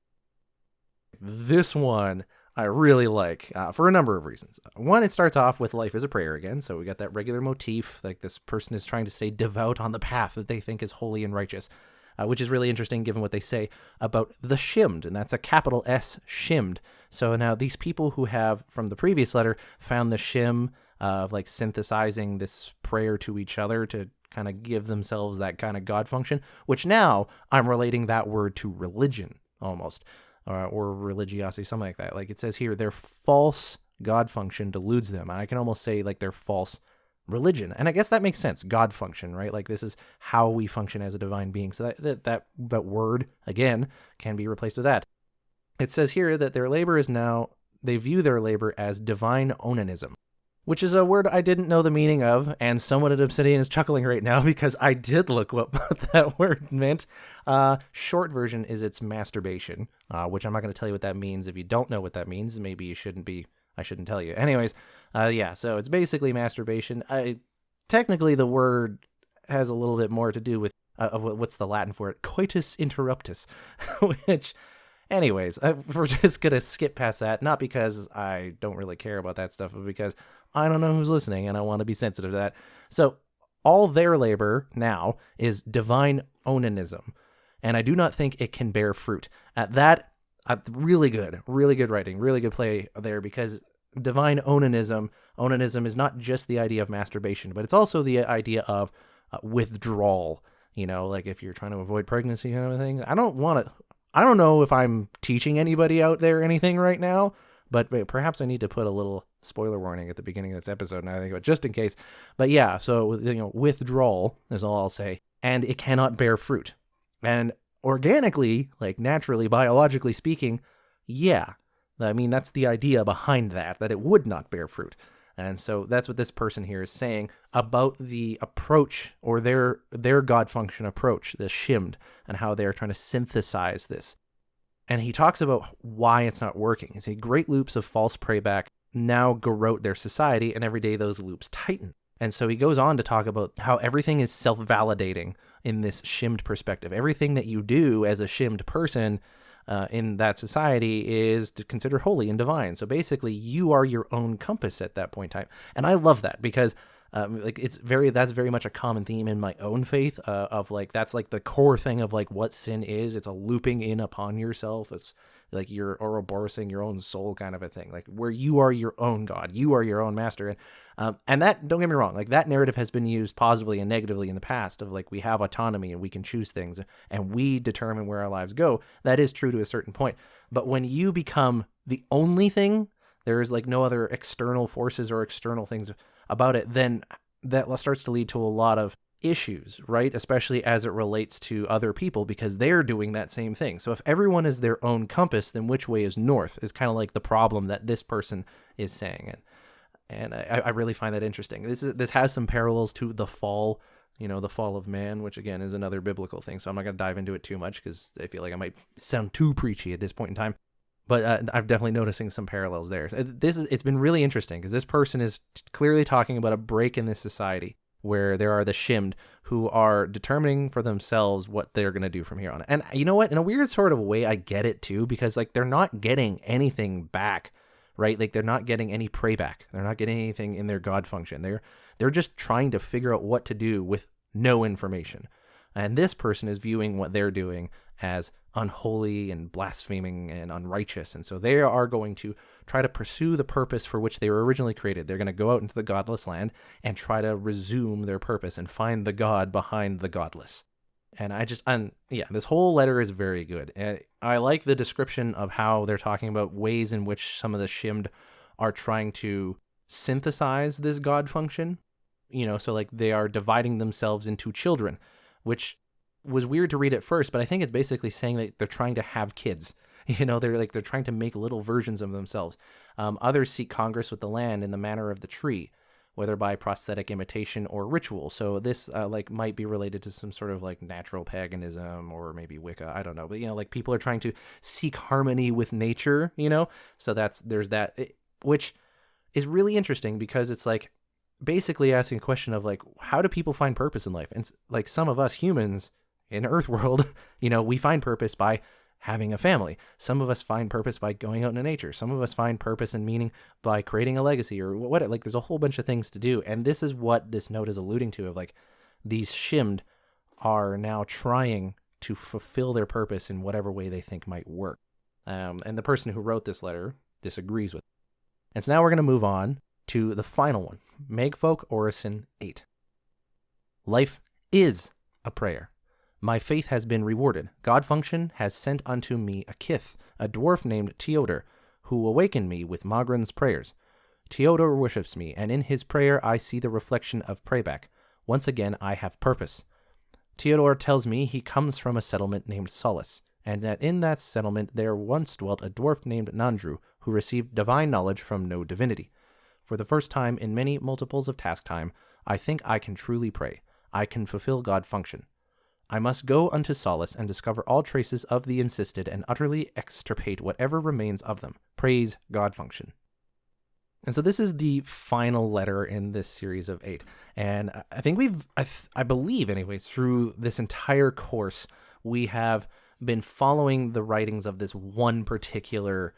This one I really like for a number of reasons. One, it starts off with life is a prayer again, so we got that regular motif, like this person is trying to stay devout on the path that they think is holy and righteous. Which is really interesting given what they say about the Shimmed, and that's a capital S, Shimmed. So now these people who have, from the previous letter, found the Shim of like synthesizing this prayer to each other to kind of give themselves that kind of God function, which now I'm relating that word to religion almost, or religiosity, something like that. Like it says here, their false God function deludes them. And I can almost say like their false religion. And I guess that makes sense. God function, right? Like this is how we function as a divine being. So that word, again, can be replaced with that. It says here that their labor is now, they view their labor as divine onanism, which is a word I didn't know the meaning of. And someone at Obsidian is chuckling right now because I did look what that word meant. Short version is it's masturbation, which I'm not going to tell you what that means. If you don't know what that means, maybe I shouldn't tell you. Anyways, so it's basically masturbation. Technically, the word has a little bit more to do with, what's the Latin for it? Coitus interruptus, which, anyways, we're just going to skip past that, not because I don't really care about that stuff, but because I don't know who's listening, and I want to be sensitive to that. So, all their labor now is divine onanism, and I do not think it can bear fruit. At that, really good writing, really good play there, because divine onanism is not just the idea of masturbation, but it's also the idea of withdrawal, like if you're trying to avoid pregnancy kind of thing. I don't know if I'm teaching anybody out there anything right now, but perhaps I need to put a little spoiler warning at the beginning of this episode, and I think about just in case. But yeah, so withdrawal is all I'll say, and it cannot bear fruit. And organically, like naturally, biologically speaking, yeah. I mean, that's the idea behind that it would not bear fruit. And so that's what this person here is saying about the approach, or their God function approach, the Shimmed, and how they're trying to synthesize this. And he talks about why it's not working. He says, great loops of false prayback now garrote their society, and every day those loops tighten. And so he goes on to talk about how everything is self-validating in this Shimmed perspective. Everything that you do as a Shimmed person in that society is considered holy and divine. So basically, you are your own compass at that point in time. And I love that because that's very much a common theme in my own faith of like, that's like the core thing of like what sin is. It's a looping in upon yourself. It's like you're Ouroborosing your own soul kind of a thing, like where you are your own God, you are your own master. And that, don't get me wrong, like that narrative has been used positively and negatively in the past of like, we have autonomy and we can choose things and we determine where our lives go. That is true to a certain point. But when you become the only thing, there is like no other external forces or external things about it, then that starts to lead to a lot of issues, right? Especially as it relates to other people, because they're doing that same thing. So if everyone is their own compass, then which way is north is kind of like the problem that this person is saying. And I really find that interesting. This has some parallels to the fall, the fall of man, which again is another biblical thing. So I'm not going to dive into it too much because I feel like I might sound too preachy at this point in time. But I'm definitely noticing some parallels there. It's been really interesting because this person is clearly talking about a break in this society where there are the Shimmed who are determining for themselves what they're going to do from here on. And you know what? In a weird sort of way, I get it too, because like they're not getting anything back, right? Like they're not getting any prey back. They're not getting anything in their God function. They're just trying to figure out what to do with no information. And this person is viewing what they're doing as unholy and blaspheming and unrighteous. And so they are going to try to pursue the purpose for which they were originally created. They're going to go out into the godless land and try to resume their purpose and find the God behind the godless. And this whole letter is very good. I like the description of how they're talking about ways in which some of the Shimmed are trying to synthesize this God function. So like they are dividing themselves into children, which was weird to read at first, but I think it's basically saying that they're trying to have kids. They're trying to make little versions of themselves. Others seek congress with the land in the manner of the tree, whether by prosthetic imitation or ritual. So this might be related to some sort of like natural paganism or maybe Wicca. I don't know, but people are trying to seek harmony with nature. So there's that, which is really interesting because it's like basically asking a question of like, how do people find purpose in life? And like some of us humans in Earthworld, we find purpose by having a family. Some of us find purpose by going out into nature. Some of us find purpose and meaning by creating a legacy or what. Like there's a whole bunch of things to do. And this is what this note is alluding to, of like these Shimmed are now trying to fulfill their purpose in whatever way they think might work. And the person who wrote this letter disagrees with it. And so now we're going to move on to the final one, Magfolk Orison 8. Life is a prayer. My faith has been rewarded. God function has sent unto me a kith, a dwarf named Teodor, who awakened me with Magran's prayers. Teodor worships me, and in his prayer I see the reflection of Prayback. Once again I have purpose. Teodor tells me he comes from a settlement named Solace, and that in that settlement there once dwelt a dwarf named Nandru, who received divine knowledge from no divinity. For the first time in many multiples of task time, I think I can truly pray. I can fulfill God function. I must go unto Solace and discover all traces of the insisted and utterly extirpate whatever remains of them. Praise God function. And so this is the final letter in this series of 8. And I think I believe anyways, through this entire course, we have been following the writings of this one particular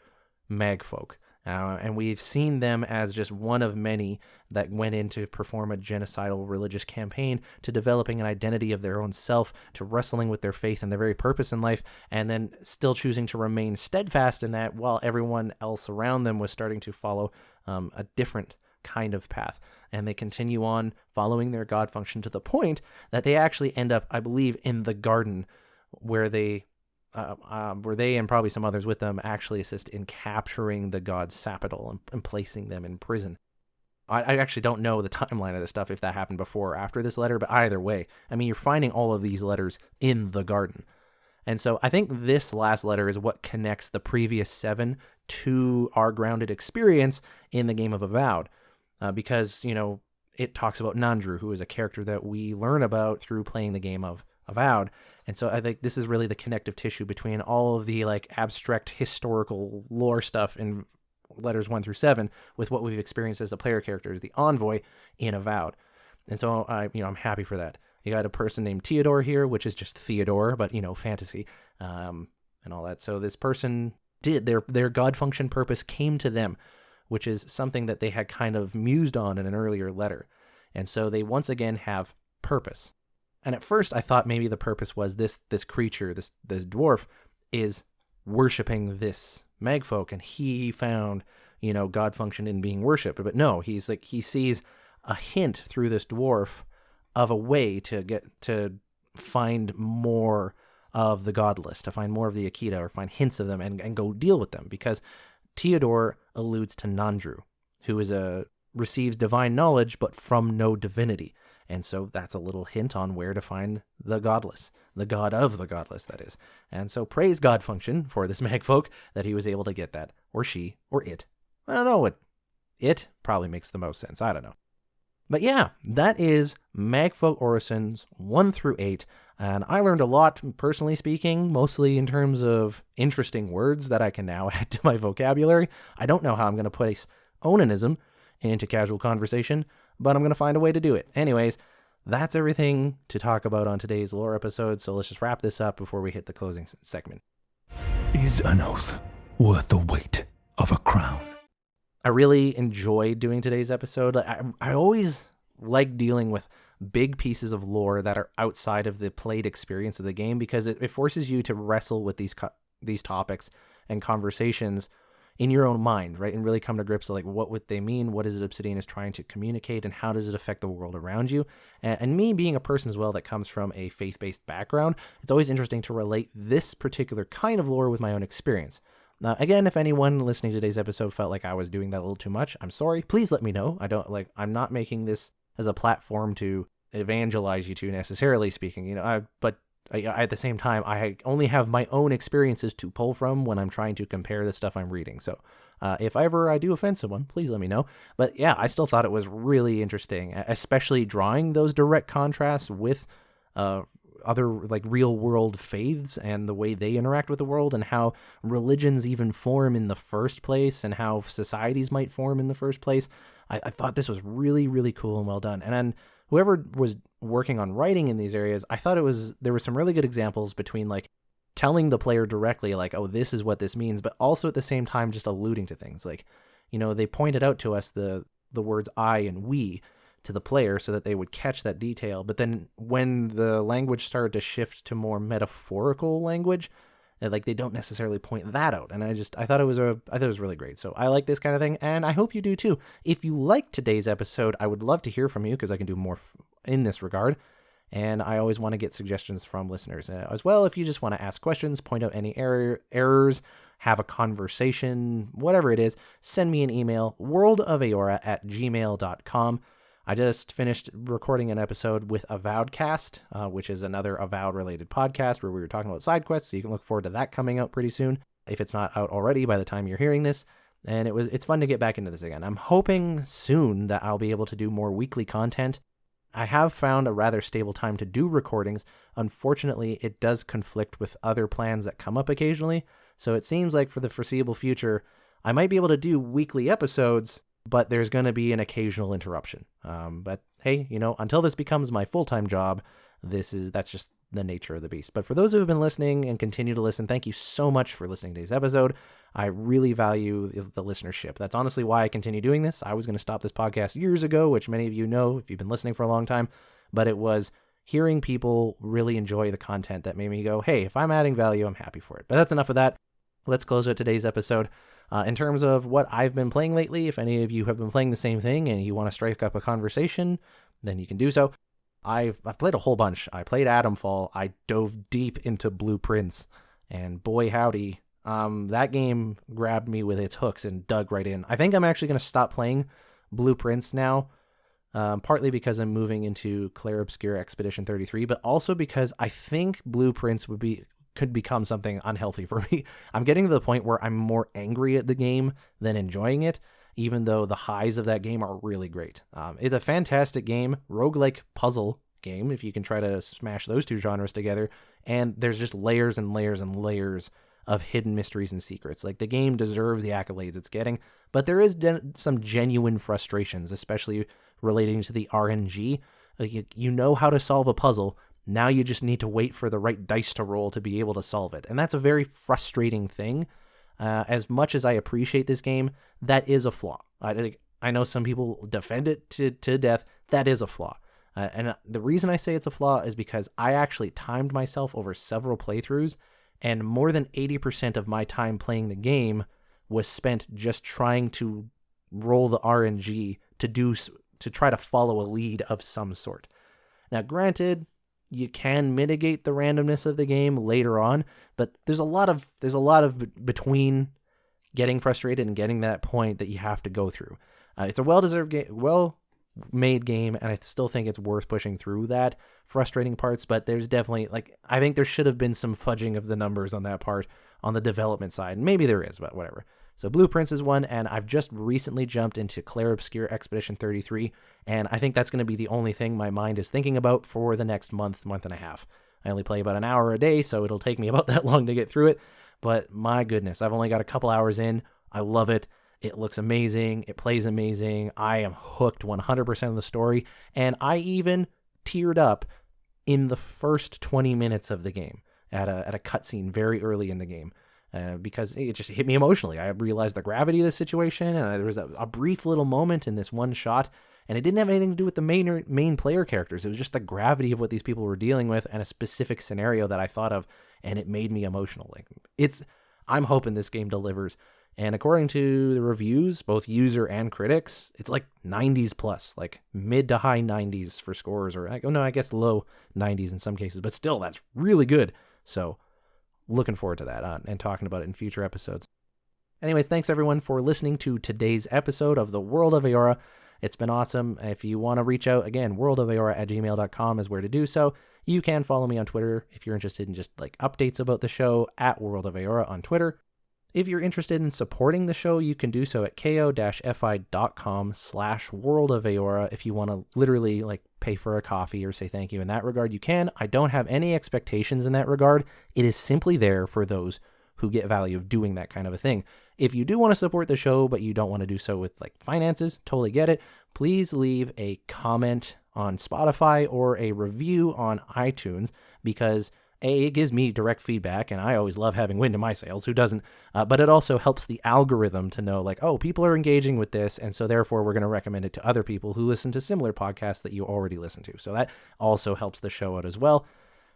Magfolk. And we've seen them as just one of many that went in to perform a genocidal religious campaign, to developing an identity of their own self, to wrestling with their faith and their very purpose in life, and then still choosing to remain steadfast in that while everyone else around them was starting to follow a different kind of path. And they continue on following their God function to the point that they actually end up, I believe, in the garden where they and probably some others with them actually assist in capturing the god Sapidol and placing them in prison. I actually don't know the timeline of this stuff, if that happened before or after this letter, but either way, I mean, you're finding all of these letters in the garden. And so I think this last letter is what connects the previous 7 to our grounded experience in the game of Avowed. Because, it talks about Nandru, who is a character that we learn about through playing the game of Avowed. And so I think this is really the connective tissue between all of the abstract historical lore stuff in letters 1 through 7 with what we've experienced as the player characters, the envoy in Avowed. And so I'm happy for that. You got a person named Teodor here, which is just Theodore, but fantasy, and all that. So this person did their God function purpose came to them, which is something that they had kind of mused on in an earlier letter. And so they once again have purpose. And at first I thought maybe the purpose was this creature, this dwarf is worshiping this Magfolk, and he found, God function in being worshipped. But no, he sees a hint through this dwarf of a way to find more of the Godless, to find more of the Ekida, or find hints of them and go deal with them. Because Teodor alludes to Nandru, who receives divine knowledge, but from no divinity. And so that's a little hint on where to find the Godless, the god of the Godless, that is. And so praise God function for this Magfolk that he was able to get that, or she, or it. I don't know, it probably makes the most sense. I don't know. But yeah, that is Magfolk Orisons 1 through 8. And I learned a lot, personally speaking, mostly in terms of interesting words that I can now add to my vocabulary. I don't know how I'm going to place onanism into casual conversation, but I'm going to find a way to do it. Anyways, that's everything to talk about on today's lore episode, so let's just wrap this up before we hit the closing segment. Is an oath worth the weight of a crown? I really enjoyed doing today's episode. I always like dealing with big pieces of lore that are outside of the played experience of the game, because it forces you to wrestle with these topics and conversations in your own mind, right? And really come to grips with like, what would they mean? What is it Obsidian is trying to communicate, and how does it affect the world around you? And me being a person as well that comes from a faith-based background, it's always interesting to relate this particular kind of lore with my own experience. Now, again, if anyone listening to today's episode felt like I was doing that a little too much, I'm sorry. Please let me know. I'm not making this as a platform to evangelize you to, necessarily speaking, but at the same time, I only have my own experiences to pull from when I'm trying to compare the stuff I'm reading. So if ever I do offend someone, please let me know. But yeah, I still thought it was really interesting, especially drawing those direct contrasts with other like real world faiths and the way they interact with the world, and how religions even form in the first place, and how societies might form in the first place. I thought this was really, really cool and well done. And then whoever was working on writing in these areas, I thought there were some really good examples between like telling the player directly like, oh, this is what this means, but also at the same time just alluding to things. Like, they pointed out to us the words I and we to the player so that they would catch that detail. But then when the language started to shift to more metaphorical language, like they don't necessarily point that out. And I thought it was really great. So I like this kind of thing, and I hope you do too. If you liked today's episode, I would love to hear from you, because I can do more in this regard. And I always want to get suggestions from listeners as well. If you just want to ask questions, point out any errors, have a conversation, whatever it is, send me an email, worldofeora@gmail.com. I just finished recording an episode with Avowed Cast, which is another Avowed-related podcast where we were talking about side quests, so you can look forward to that coming out pretty soon, if it's not out already by the time you're hearing this. And it's fun to get back into this again. I'm hoping soon that I'll be able to do more weekly content. I have found a rather stable time to do recordings. Unfortunately, it does conflict with other plans that come up occasionally, so it seems like for the foreseeable future, I might be able to do weekly episodes, but there's going to be an occasional interruption. But hey, until this becomes my full-time job, that's just the nature of the beast. But for those who have been listening and continue to listen, thank you so much for listening to today's episode. I really value the listenership. That's honestly why I continue doing this. I was going to stop this podcast years ago, which many of you know if you've been listening for a long time, but it was hearing people really enjoy the content that made me go, hey, if I'm adding value, I'm happy for it. But that's enough of that. Let's close out today's episode. In terms of what I've been playing lately, if any of you have been playing the same thing and you want to strike up a conversation, then you can do so. I've played a whole bunch. I played Atomfall. I dove deep into Blueprints, and boy howdy, that game grabbed me with its hooks and dug right in. I think I'm actually going to stop playing Blueprints now, partly because I'm moving into Clair Obscur Expedition 33, but also because I think Blueprints could become something unhealthy for me. I'm getting to the point where I'm more angry at the game than enjoying it, even though the highs of that game are really great. It's a fantastic game, roguelike puzzle game, if you can try to smash those two genres together, and there's just layers and layers and layers of hidden mysteries and secrets. Like, the game deserves the accolades it's getting, but there is some genuine frustrations, especially relating to the RNG. Like, you know how to solve a puzzle, now you just need to wait for the right dice to roll to be able to solve it. And that's a very frustrating thing. As much as I appreciate this game, that is a flaw. I know some people defend it to death. That is a flaw. And the reason I say it's a flaw is because I actually timed myself over several playthroughs, and more than 80% of my time playing the game was spent just trying to roll the RNG to try to follow a lead of some sort. Now, granted, you can mitigate the randomness of the game later on, but there's a lot of between getting frustrated and getting that point that you have to go through. It's a well-deserved game, well-made game, and I still think it's worth pushing through that frustrating parts, but there's definitely, I think there should have been some fudging of the numbers on that part on the development side. Maybe there is, but whatever. So Blueprints is one, and I've just recently jumped into Clair Obscur Expedition 33, and I think that's going to be the only thing my mind is thinking about for the next month and a half. I only play about an hour a day, so it'll take me about that long to get through it. But my goodness, I've only got a couple hours in. I love it. It looks amazing. It plays amazing. I am hooked 100% of the story. And I even teared up in the first 20 minutes of the game at a cutscene very early in the game. Because it just hit me emotionally. I realized the gravity of the situation, and there was a brief little moment in this one shot, and it didn't have anything to do with the main player characters. It was just the gravity of what these people were dealing with and a specific scenario that I thought of, and it made me emotional. I'm hoping this game delivers. And according to the reviews, both user and critics, it's like 90s plus, like mid to high 90s for scores, or I guess low 90s in some cases, but still, that's really good. So looking forward to that and talking about it in future episodes. Anyways, thanks everyone for listening to today's episode of the World of Eora. It's been awesome. If you want to reach out, again, worldofeora@gmail.com is where to do so. You can follow me on Twitter if you're interested in just like updates about the show at World of Eora on Twitter. If you're interested in supporting the show, you can do so at ko-fi.com/worldofeora. If you want to literally like pay for a coffee or say thank you in that regard, you can. I don't have any expectations in that regard. It is simply there for those who get value of doing that kind of a thing. If you do want to support the show, but you don't want to do so with like finances, totally get it. Please leave a comment on Spotify or a review on iTunes, because it gives me direct feedback, and I always love having wind in my sails. Who doesn't? But it also helps the algorithm to know, like, oh, people are engaging with this, and so therefore we're going to recommend it to other people who listen to similar podcasts that you already listen to. So that also helps the show out as well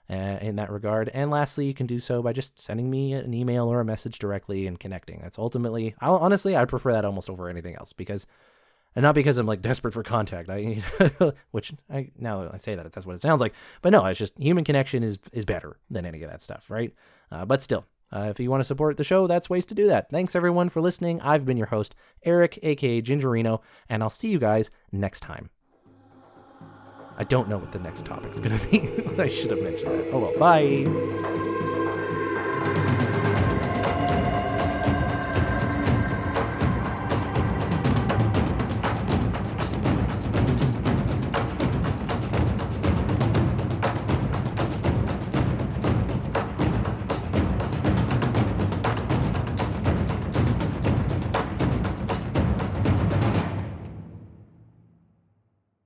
in that regard. And lastly, you can do so by just sending me an email or a message directly and connecting. That's ultimately, honestly, I prefer that almost over anything else, and not because I'm like desperate for contact, which now that I say that's what it sounds like. But no, it's just human connection is better than any of that stuff, right? But still, if you want to support the show, that's ways to do that. Thanks everyone for listening. I've been your host, Eric, aka Gingerino, and I'll see you guys next time. I don't know what the next topic's gonna be. I should have mentioned that. Oh well, bye.